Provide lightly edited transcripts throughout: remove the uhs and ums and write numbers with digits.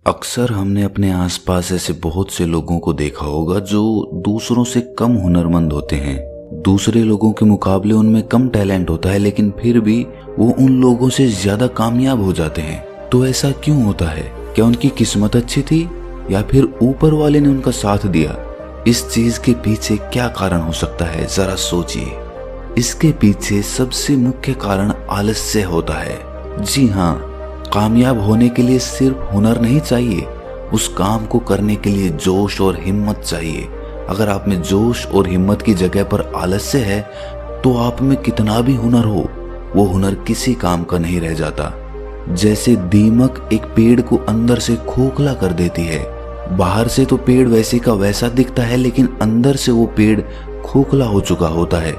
अक्सर हमने अपने आसपास ऐसे बहुत से लोगों को देखा होगा जो दूसरों से कम हुनरमंद होते हैं। दूसरे लोगों के मुकाबले उनमें कम टैलेंट होता है, लेकिन फिर भी वो उन लोगों से ज्यादा कामयाब हो जाते हैं। तो ऐसा क्यों होता है? क्या उनकी किस्मत अच्छी थी या फिर ऊपर वाले ने उनका साथ दिया? इस चीज के पीछे क्या कारण हो सकता है, जरा सोचिए। इसके पीछे सबसे मुख्य कारण आलस्य होता है। जी हाँ, कामयाब होने के लिए सिर्फ हुनर नहीं चाहिए, उस काम को करने के लिए जोश और हिम्मत चाहिए। अगर आप में जोश और हिम्मत की जगह पर आलस्य है तो आप में कितना भी हुनर हो, वो हुनर किसी काम का नहीं रह जाता। जैसे दीमक एक पेड़ को अंदर से खोखला कर देती है। बाहर से तो पेड़ वैसे का वैसा दिखता है, लेकिन अंदर से वो पेड़ खोखला हो चुका होता है।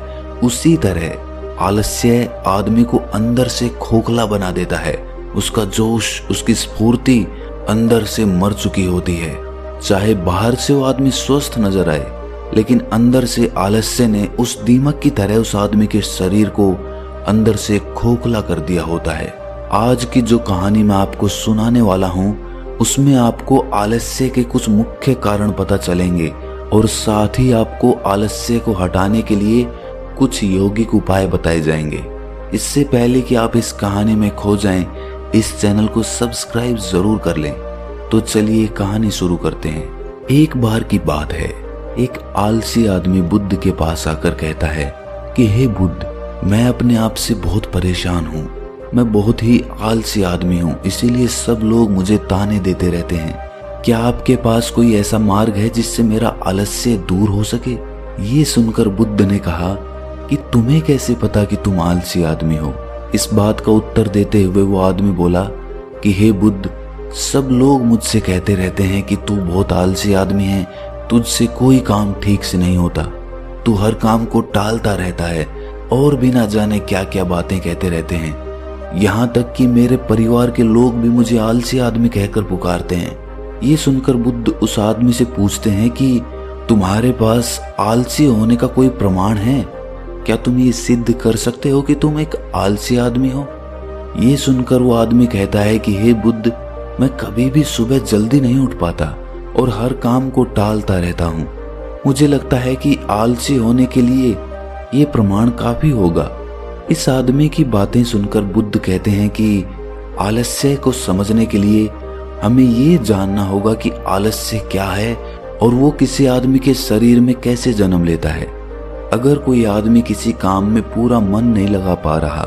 उसी तरह आलस्य आदमी को अंदर से खोखला बना देता है। उसका जोश, उसकी स्फूर्ति अंदर से मर चुकी होती है। चाहे बाहर से वो आदमी स्वस्थ नजर आए, लेकिन अंदर से आलस्य ने उस दीमक की तरह उस आदमी के शरीर को अंदर से खोखला कर दिया होता है। आज की जो कहानी मैं आपको सुनाने वाला हूँ, उसमें आपको आलस्य के कुछ मुख्य कारण पता चलेंगे और साथ ही आपको आलस्य को हटाने के लिए कुछ यौगिक उपाय बताए जाएंगे। इससे पहले कि आप इस कहानी में खो जाएं, इस चैनल को सब्सक्राइब जरूर कर लें। तो चलिए कहानी शुरू करते हैं। एक बार की बात है, एक आलसी आदमी बुद्ध के पास आकर कहता है कि हे बुद्ध, मैं अपने आप से बहुत परेशान हूँ। मैं बहुत ही आलसी आदमी हूँ, इसीलिए सब लोग मुझे ताने देते रहते हैं। क्या आपके पास कोई ऐसा मार्ग है जिससे मेरा आलस्य दूर हो सके? ये सुनकर बुद्ध ने कहा कि तुम्हें कैसे पता कि तुम आलसी आदमी हो? इस बात का उत्तर देते हुए वो आदमी बोला कि हे बुद्ध, सब लोग मुझसे कहते रहते हैं कि तू बहुत आलसी आदमी है, तुझसे कोई काम ठीक से नहीं होता, तू हर काम को टालता रहता है और भी ना जाने क्या क्या बातें कहते रहते हैं। यहाँ तक कि मेरे परिवार के लोग भी मुझे आलसी आदमी कहकर पुकारते हैं। ये सुनकर बुद्ध उस आदमी से पूछते हैं कि तुम्हारे पास आलसी होने का कोई प्रमाण है? क्या तुम ये सिद्ध कर सकते हो कि तुम एक आलसी आदमी हो? ये सुनकर वो आदमी कहता है कि हे बुद्ध, मैं कभी भी सुबह जल्दी नहीं उठ पाता और हर काम को टालता रहता हूँ। मुझे लगता है कि आलसी होने के लिए ये प्रमाण काफी होगा। इस आदमी की बातें सुनकर बुद्ध कहते हैं कि आलस्य को समझने के लिए हमें ये जानना होगा कि आलस्य क्या है और वो किसी आदमी के शरीर में कैसे जन्म लेता है। अगर कोई आदमी किसी काम में पूरा मन नहीं लगा पा रहा,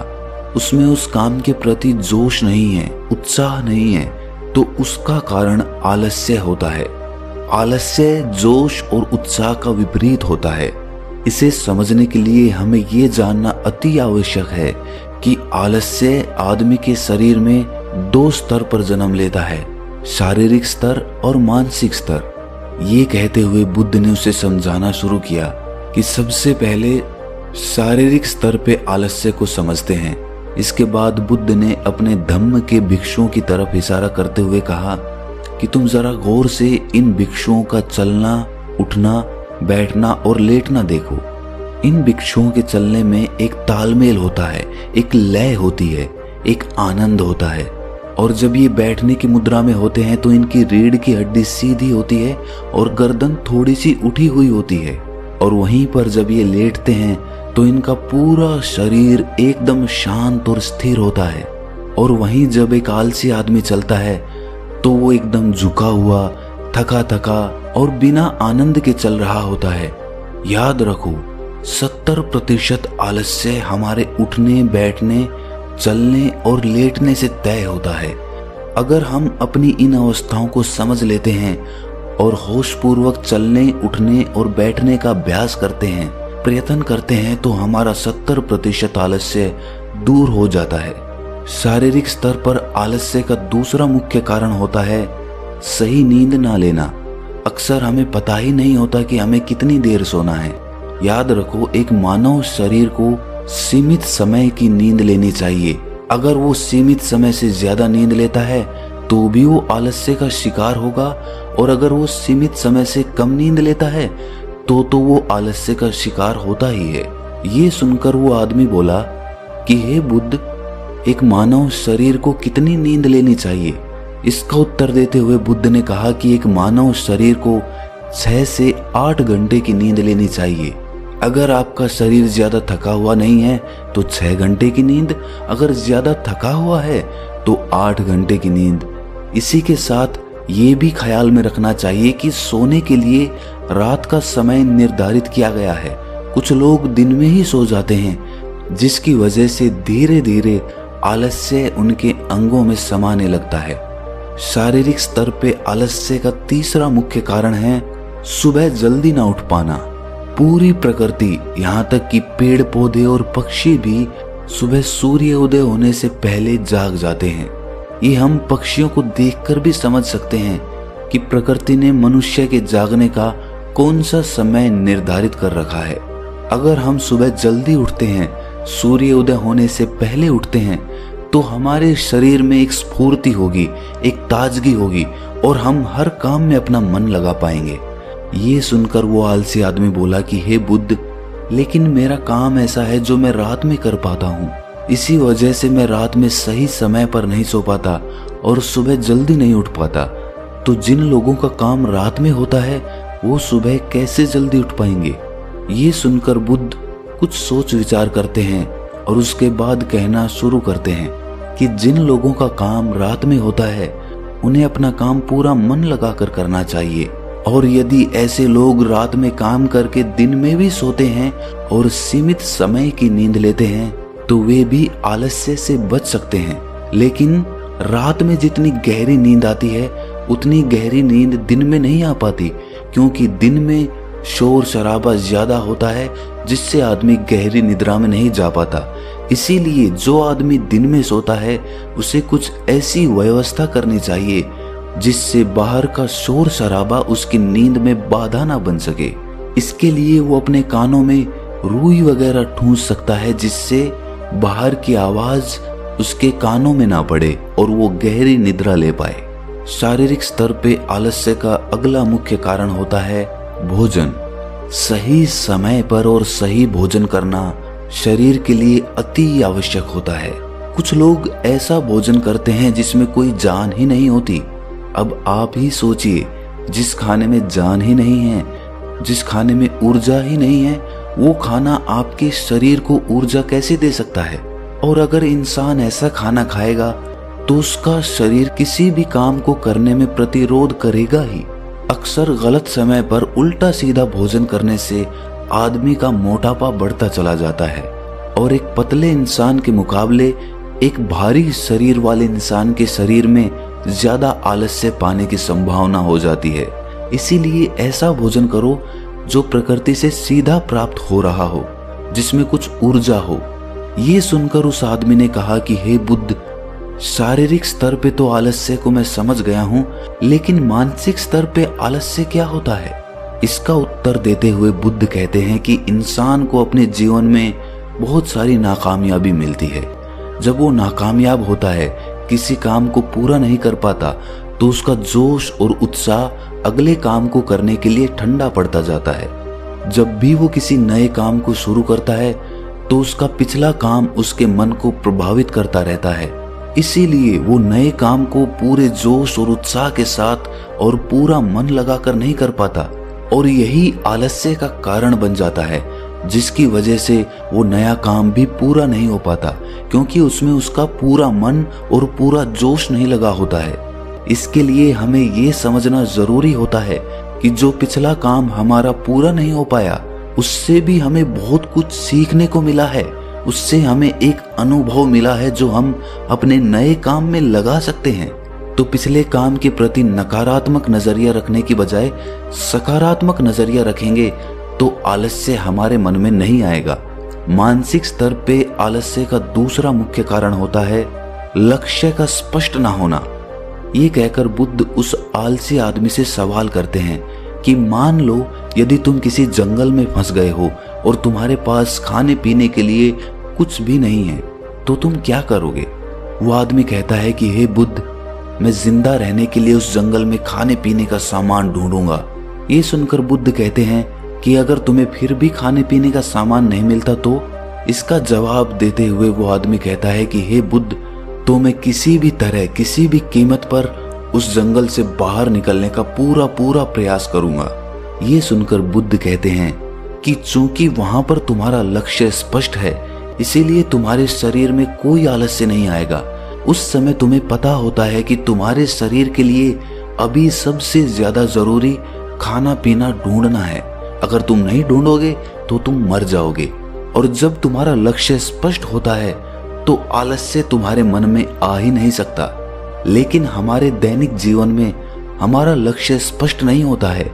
उसमें उस काम के प्रति जोश नहीं है, उत्साह नहीं है, तो उसका कारण आलस्य होता है। आलस्य जोश और उत्साह का विपरीत होता है। इसे समझने के लिए हमें ये जानना अति आवश्यक है कि आलस्य आदमी के शरीर में दो स्तर पर जन्म लेता है, शारीरिक स्तर और मानसिक स्तर। ये कहते हुए बुद्ध ने उसे समझाना शुरू किया कि सबसे पहले शारीरिक स्तर पे आलस्य को समझते हैं। इसके बाद बुद्ध ने अपने धम्म के भिक्षुओं की तरफ इशारा करते हुए कहा कि तुम जरा गौर से इन भिक्षुओं का चलना, उठना, बैठना और लेटना देखो। इन भिक्षुओं के चलने में एक तालमेल होता है, एक लय होती है, एक आनंद होता है। और जब ये बैठने की मुद्रा में होते हैं तो इनकी रीढ़ की हड्डी सीधी होती है और गर्दन थोड़ी सी उठी हुई होती है। और वहीं पर जब ये लेटते हैं तो इनका पूरा शरीर एकदम शांत और स्थिर होता है। और वहीं जब एक आलसी आदमी चलता है तो वो एकदम झुका हुआ, थका थका और बिना आनंद के चल रहा होता है। याद रखो, 70% आलस्य हमारे उठने, बैठने, चलने और लेटने से तय होता है। अगर हम अपनी इन अवस्थाओं को समझ लेते हैं और होशपूर्वक चलने, उठने और बैठने का अभ्यास करते हैं, प्रयत्न करते हैं, तो हमारा 70% आलस्य दूर हो जाता है। शारीरिक स्तर पर आलस्य का दूसरा मुख्य कारण होता है सही नींद ना लेना। अक्सर हमें पता ही नहीं होता कि हमें कितनी देर सोना है। याद रखो, एक मानव शरीर को सीमित समय की नींद लेनी चाहिए। अगर वो सीमित समय से ज्यादा नींद लेता है तो भी वो आलस्य का शिकार होगा, और अगर वो सीमित समय से कम नींद लेता है तो वो आलस्य का शिकार होता ही है। ये सुनकर वो आदमी बोला कि हे बुद्ध, एक मानव शरीर को कितनी नींद लेनी चाहिए? इसका उत्तर देते हुए बुद्ध ने कहा कि एक मानव शरीर को 6 से 8 घंटे की नींद लेनी चाहिए। अगर आपका शरीर ज्यादा थका हुआ नहीं है तो 6 घंटे की नींद, अगर ज्यादा थका हुआ है तो 8 घंटे की नींद। इसी के साथ ये भी ख्याल में रखना चाहिए कि सोने के लिए रात का समय निर्धारित किया गया है। कुछ लोग दिन में ही सो जाते हैं, जिसकी वजह से धीरे धीरे आलस्य उनके अंगों में समाने लगता है। शारीरिक स्तर पे आलस्य का तीसरा मुख्य कारण है सुबह जल्दी ना उठ पाना। पूरी प्रकृति, यहाँ तक कि पेड़ पौधे और पक्षी भी सुबह सूर्य उदय होने से पहले जाग जाते हैं। ये हम पक्षियों को देखकर भी समझ सकते हैं कि प्रकृति ने मनुष्य के जागने का कौन सा समय निर्धारित कर रखा है। अगर हम सुबह जल्दी उठते हैं, सूर्य उदय होने से पहले उठते हैं, तो हमारे शरीर में एक स्फूर्ति होगी, एक ताजगी होगी और हम हर काम में अपना मन लगा पाएंगे। ये सुनकर वो आलसी आदमी बोला कि हे बुद्ध, लेकिन मेरा काम ऐसा है जो मैं रात में कर पाता हूँ। इसी वजह से मैं रात में सही समय पर नहीं सो पाता और सुबह जल्दी नहीं उठ पाता। तो जिन लोगों का काम रात में होता है वो सुबह कैसे जल्दी उठ पाएंगे? ये सुनकर बुद्ध कुछ सोच विचार करते हैं और उसके बाद कहना शुरू करते हैं कि जिन लोगों का काम रात में होता है उन्हें अपना काम पूरा मन लगाकर करना चाहिए, और यदि ऐसे लोग रात में काम करके दिन में भी सोते हैं और सीमित समय की नींद लेते हैं तो वे भी आलस्य से बच सकते हैं। लेकिन रात में जितनी गहरी नींद आती है उतनी गहरी नींद दिन में नहीं आ पाती, क्योंकि दिन में शोर शराबा ज्यादा होता है जिससे आदमी गहरी निद्रा में नहीं जा पाता। इसीलिए जो आदमी दिन में सोता है उसे कुछ ऐसी व्यवस्था करनी चाहिए जिससे बाहर का शोर शराबा उसकी नींद में बाधा ना बन सके। इसके लिए वो अपने कानों में रुई वगैरह ठूंस सकता है जिससे बाहर की आवाज उसके कानों में ना पड़े और वो गहरी निद्रा ले पाए। शारीरिक स्तर पे आलस्य का अगला मुख्य कारण होता है भोजन। सही समय पर और सही भोजन करना शरीर के लिए अति आवश्यक होता है। कुछ लोग ऐसा भोजन करते हैं जिसमें कोई जान ही नहीं होती। अब आप ही सोचिए, जिस खाने में जान ही नहीं है, जिस खाने में ऊर्जा ही नहीं है, वो खाना आपके शरीर को ऊर्जा कैसे दे सकता है? और अगर इंसान ऐसा खाना खाएगा तो उसका शरीर किसी भी काम को करने में प्रतिरोध करेगा ही। अक्सर गलत समय पर उल्टा सीधा भोजन करने से आदमी का मोटापा बढ़ता चला जाता है और एक पतले इंसान के मुकाबले एक भारी शरीर वाले इंसान के शरीर में ज्यादा आलस्य पाने की संभावना हो जाती है। इसीलिए ऐसा भोजन करो जो प्रकृति से सीधा प्राप्त हो रहा हो, जिसमें कुछ ऊर्जा हो। ये सुनकर उस आदमी ने कहा कि हे बुद्ध, शारीरिक स्तर पे तो आलस्य को मैं समझ गया हूँ, लेकिन मानसिक स्तर पे आलस्य क्या होता है? इसका उत्तर देते हुए बुद्ध कहते हैं कि इंसान को अपने जीवन में बहुत सारी नाकामयाबी मिलती है। जब वो नाकामयाब होता है, किसी काम को पूरा नहीं कर पाता, तो उसका जोश और उत्साह अगले काम को करने के लिए ठंडा पड़ता जाता है। जब भी वो किसी नए काम को शुरू करता है तो उसका पिछला काम उसके मन को प्रभावित करता रहता है। इसीलिए वो नए काम को पूरे जोश और उत्साह के साथ और पूरा मन लगाकर नहीं कर पाता, और यही आलस्य का कारण बन जाता है, जिसकी वजह से वो नया काम भी पूरा नहीं हो पाता, क्योंकि उसमें उसका पूरा मन और पूरा जोश नहीं लगा होता है। इसके लिए हमें ये समझना जरूरी होता है कि जो पिछला काम हमारा पूरा नहीं हो पाया, उससे भी हमें बहुत कुछ सीखने को मिला है। उससे हमें एक अनुभव मिला है जो हम अपने नए काम में लगा सकते हैं। तो पिछले काम के प्रति नकारात्मक नजरिया रखने की बजाय सकारात्मक नजरिया रखेंगे तो आलस्य हमारे मन में नहीं आएगा। मानसिक स्तर पे आलस्य का दूसरा मुख्य कारण होता है लक्ष्य का स्पष्ट ना होना। ये कहकर बुद्ध उस आलसी आदमी से सवाल करते हैं कि मान लो यदि तुम किसी जंगल में फंस गए हो और तुम्हारे पास खाने पीने के लिए कुछ भी नहीं है, तो तुम क्या करोगे? वो आदमी कहता है कि हे बुद्ध, मैं जिंदा रहने के लिए उस जंगल में खाने पीने का सामान ढूंढूंगा। ये सुनकर बुद्ध कहते हैं कि अगर तुम्हें फिर भी खाने पीने का सामान नहीं मिलता तो? इसका जवाब देते हुए वो आदमी कहता है कि हे बुद्ध, तो मैं किसी भी तरह, किसी भी कीमत पर उस जंगल से बाहर निकलने का पूरा पूरा प्रयास करूंगा। ये सुनकर बुद्ध कहते हैं कि चूंकि वहां पर तुम्हारा लक्ष्य स्पष्ट है, इसीलिए तुम्हारे शरीर में कोई आलस्य नहीं आएगा। उस समय तुम्हें पता होता है कि तुम्हारे शरीर के लिए अभी सबसे ज्यादा जरूरी खाना पीना ढूंढना है। अगर तुम नहीं ढूंढोगे तो तुम मर जाओगे। और जब तुम्हारा लक्ष्य स्पष्ट होता है तो आलस्य तुम्हारे मन में आ ही नहीं सकता। लेकिन हमारे दैनिक जीवन में हमारा लक्ष्य स्पष्ट नहीं होता है,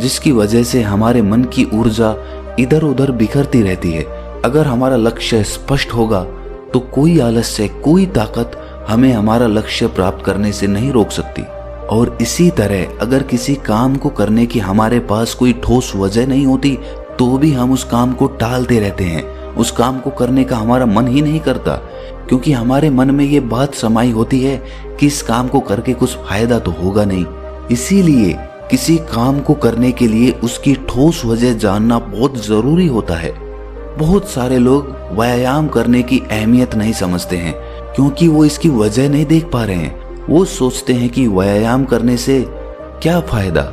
जिसकी वजह से हमारे मन की ऊर्जा इधर उधर बिखरती रहती है। अगर हमारा लक्ष्य स्पष्ट होगा तो कोई आलस्य, कोई ताकत हमें हमारा लक्ष्य प्राप्त करने से नहीं रोक सकती। और इसी तरह अगर किसी काम को करने की हमारे पास कोई ठोस वजह नहीं होती तो भी हम उस काम को टालते रहते हैं। उस काम को करने का हमारा मन ही नहीं करता, क्योंकि हमारे मन में ये बात समाई होती है कि इस काम को करके कुछ फायदा तो होगा नहीं। इसीलिए किसी काम को करने के लिए उसकी ठोस वजह जानना बहुत जरूरी होता है। बहुत सारे लोग व्यायाम करने की अहमियत नहीं समझते हैं, क्योंकि वो इसकी वजह नहीं देख पा रहे हैं। वो सोचते हैं कि व्यायाम करने से क्या फायदा।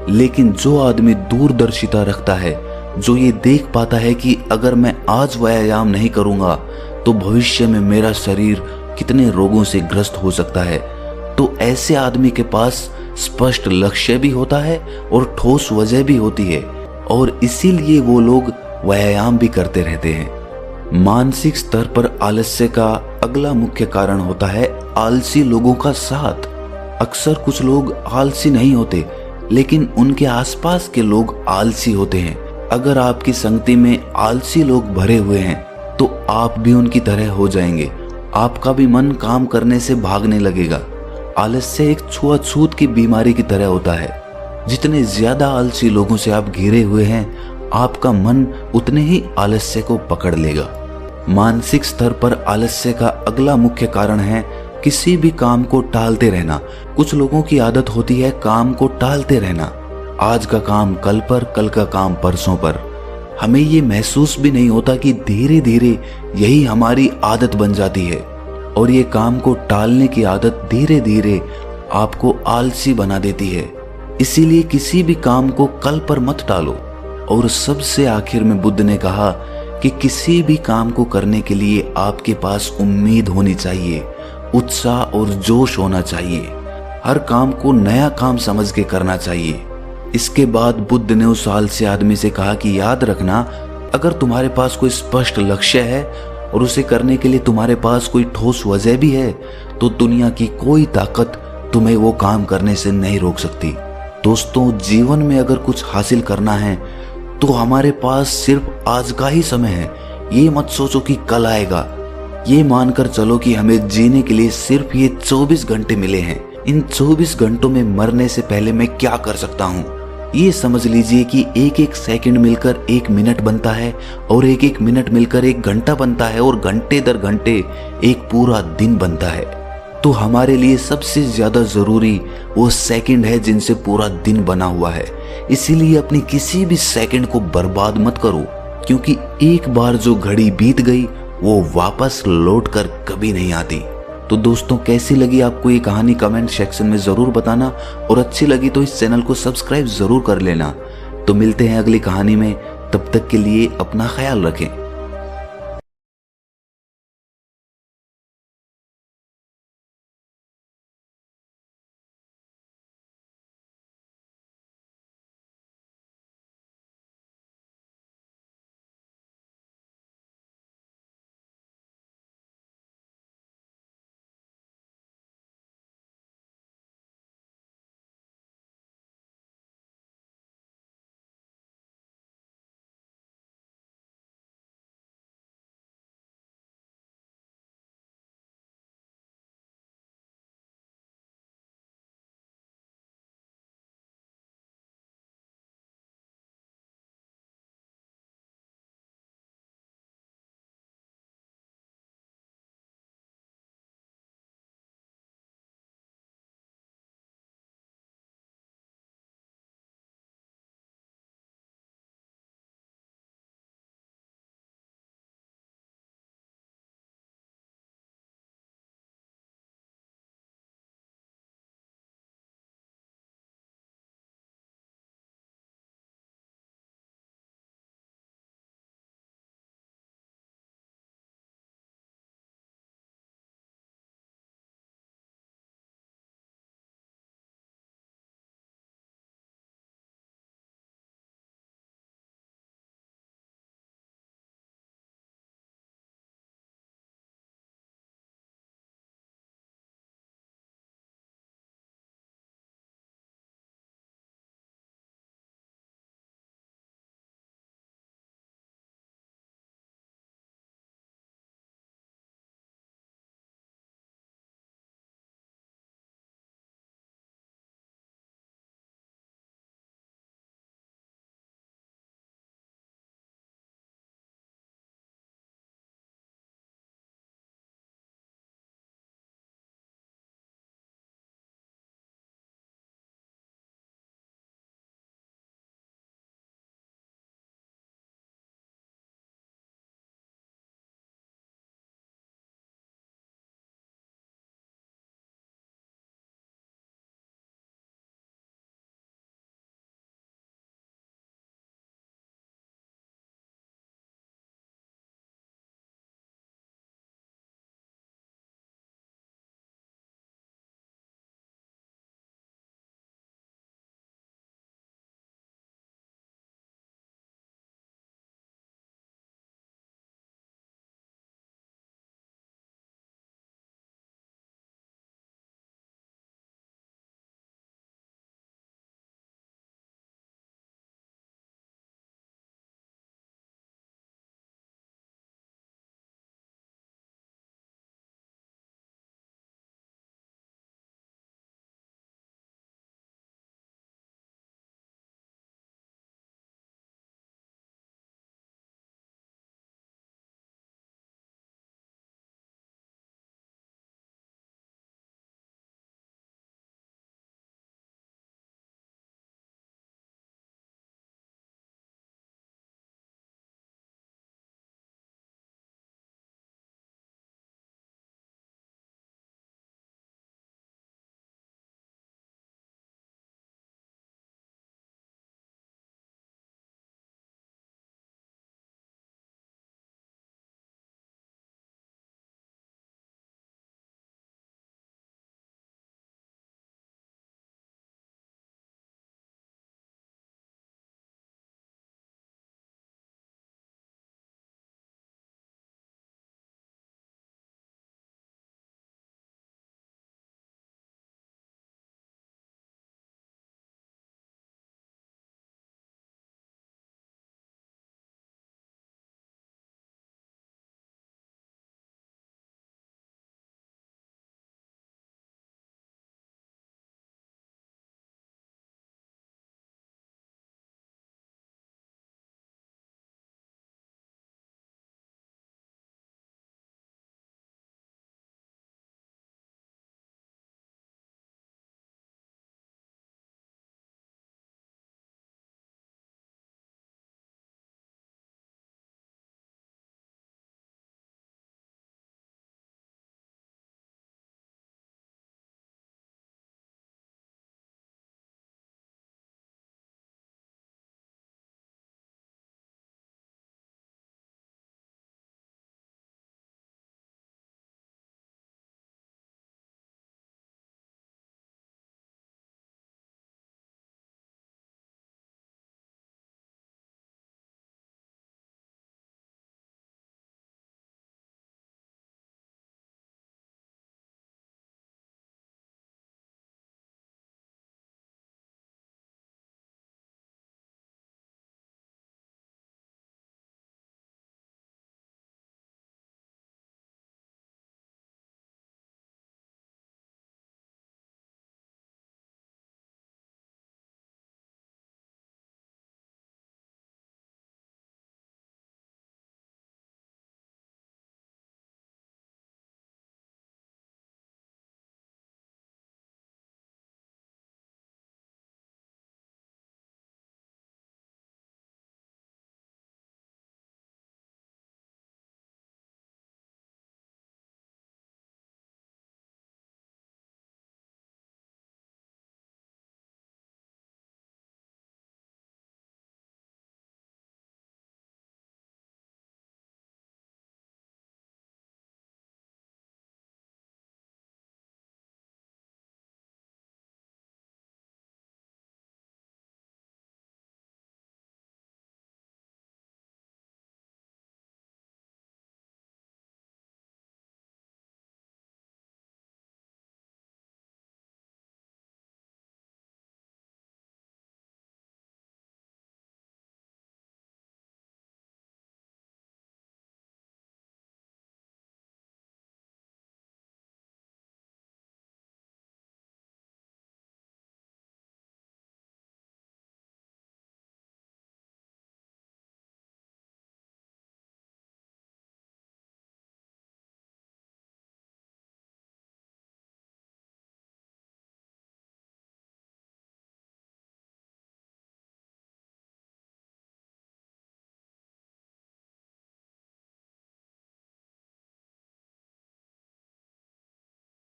लेकिन जो आदमी दूरदर्शिता रखता है, जो ये देख पाता है कि अगर मैं आज व्यायाम नहीं करूंगा तो भविष्य में मेरा शरीर कितने रोगों से ग्रस्त हो सकता है, तो ऐसे आदमी के पास स्पष्ट लक्ष्य भी होता है और ठोस वजह भी होती है, और इसीलिए वो लोग व्यायाम भी करते रहते हैं। मानसिक स्तर पर आलस्य का अगला मुख्य कारण होता है आलसी लोगों का साथ। अक्सर कुछ लोग आलसी नहीं होते, लेकिन उनके आसपास के लोग आलसी होते हैं। अगर आपकी संगति में आलसी लोग भरे हुए हैं तो आप भी उनकी तरह हो जाएंगे। आपका भी मन काम करने से भागने लगेगा। आलस्य एक छुआछूत की बीमारी की तरह होता है। जितने ज्यादा आलसी लोगों से आप घिरे हुए हैं, आपका मन उतने ही आलस्य को पकड़ लेगा। मानसिक स्तर पर आलस्य का अगला मुख्य कारण है किसी भी काम को टालते रहना। कुछ लोगों की आदत होती है काम को टालते रहना। आज का काम कल पर, कल का काम परसों पर। हमें ये महसूस भी नहीं होता कि धीरे धीरे यही हमारी आदत बन जाती है, और ये काम को टालने की आदत धीरे धीरे आपको आलसी बना देती है। इसीलिए किसी भी काम को कल पर मत टालो। और सबसे आखिर में बुद्ध ने कहा कि किसी भी काम को करने के लिए आपके पास उम्मीद होनी चाहिए, उत्साह और जोश होना चाहिए। हर काम को नया काम समझ के करना चाहिए। इसके बाद बुद्ध ने उस आलसी आदमी से कहा कि याद रखना, अगर तुम्हारे पास कोई स्पष्ट लक्ष्य है और उसे करने के लिए तुम्हारे पास कोई ठोस वजह भी है, तो दुनिया की कोई ताकत तुम्हें वो काम करने से नहीं रोक सकती। दोस्तों, जीवन में अगर कुछ हासिल करना है तो हमारे पास सिर्फ आज का ही समय है। ये मत सोचो कि कल आएगा। ये मानकर चलो कि हमें जीने के लिए सिर्फ ये 24 घंटे मिले हैं। इन 24 घंटों में मरने से पहले मैं क्या कर सकता हूँ, ये समझ लीजिए कि एक एक सेकंड मिलकर एक मिनट बनता है, और एक एक मिनट मिलकर एक घंटा बनता है, और घंटे दर घंटे एक पूरा दिन बनता है। तो हमारे लिए सबसे ज्यादा जरूरी वो सेकंड है जिनसे पूरा दिन बना हुआ है। इसीलिए अपनी किसी भी सेकंड को बर्बाद मत करो, क्योंकि एक बार जो घड़ी बीत गई वो वापस लौट कर कभी नहीं आती। तो दोस्तों, कैसी लगी आपको ये कहानी कमेंट सेक्शन में जरूर बताना, और अच्छी लगी तो इस चैनल को सब्सक्राइब जरूर कर लेना। तो मिलते हैं अगली कहानी में, तब तक के लिए अपना ख्याल रखें।